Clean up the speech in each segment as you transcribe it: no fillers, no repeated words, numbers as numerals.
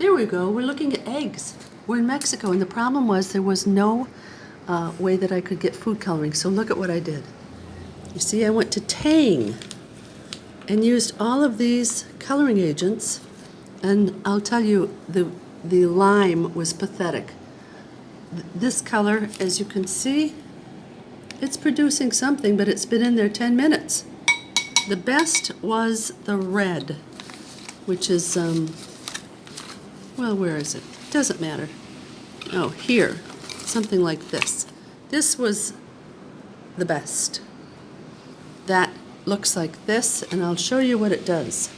There we go. We're looking at eggs. We're in Mexico, and the problem was there was no way that I could get food coloring. So look at what I did. You see, I went to Tang and used all of these coloring agents, and I'll tell you, the lime was pathetic. This color, as you can see, it's producing something, but it's been in there 10 minutes. The best was the red, which is, well, where is it? Doesn't matter. Oh, here, something like this. This was the best. That looks like this, and I'll show you what it does.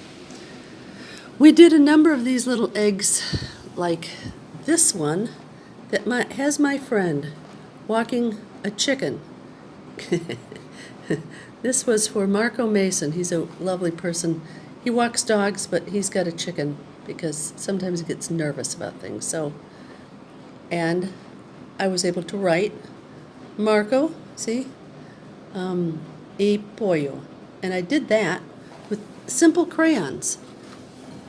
We did a number of these little eggs, like this one, that has my friend walking a chicken. This was for Marco Mason. He's a lovely person. He walks dogs, but he's got a chicken because sometimes he gets nervous about things. So, and I was able to write Marco, see, y pollo. And I did that with simple crayons.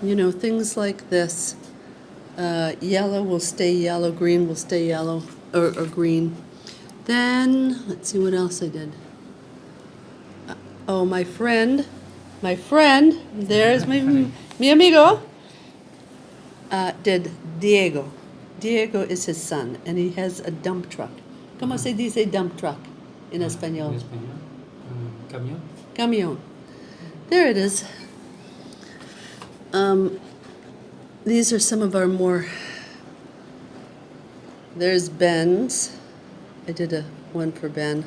You know, things like this. Yellow will stay yellow, green will stay yellow, or green. Then, let's see what else I did. Oh, my friend, there's mi amigo, did Diego. Diego is his son, and he has a dump truck. ¿Cómo se dice dump truck en español? En español, camión. Camión. There it is. These are some of our more, there's Ben's. I did one for Ben.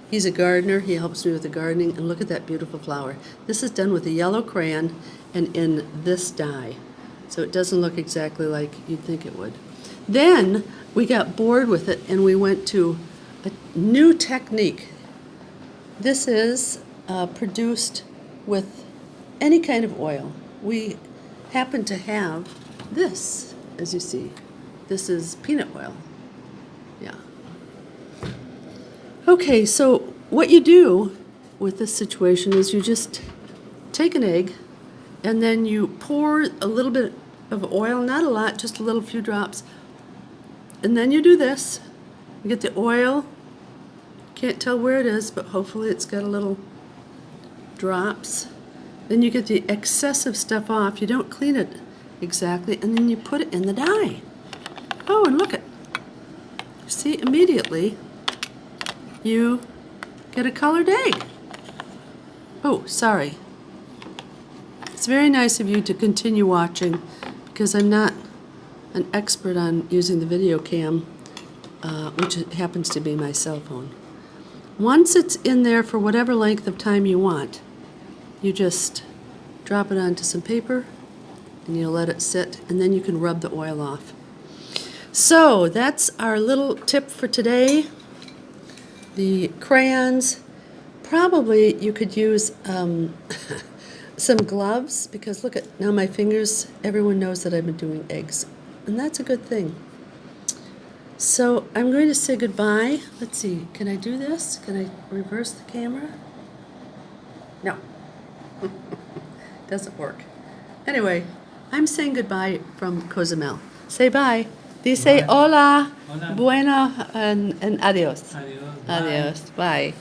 He's a gardener. He helps me with the gardening. And look at that beautiful flower. This is done with a yellow crayon and in this dye. So it doesn't look exactly like you'd think it would. Then we got bored with it and we went to a new technique. This is produced with any kind of oil. We happen to have this, as you see. This is peanut oil. Yeah. Okay, so what you do with this situation is you just take an egg and then you pour a little bit of oil, not a lot, just a little few drops. And then you do this. You get the oil. Can't tell where it is, but hopefully it's got a little drops. Then you get the excessive stuff off. You don't clean it exactly, and then you put it in the dye. Oh, and look it. See, immediately you get a colored egg. Oh, sorry. It's very nice of you to continue watching because I'm not an expert on using the video cam, which happens to be my cell phone. Once it's in there for whatever length of time you want, you just drop it onto some paper and you'll let it sit, and then you can rub the oil off. So that's our little tip for today. The crayons, probably you could use some gloves, because look at, now my fingers, everyone knows that I've been doing eggs, and that's a good thing. So I'm going to say goodbye. Let's see, can I do this? Can I reverse the camera? No. Doesn't work. Anyway, I'm saying goodbye from Cozumel. Say bye. Dice Bye. hola, Hola. bueno, and adios. Adiós. Adios. Bye.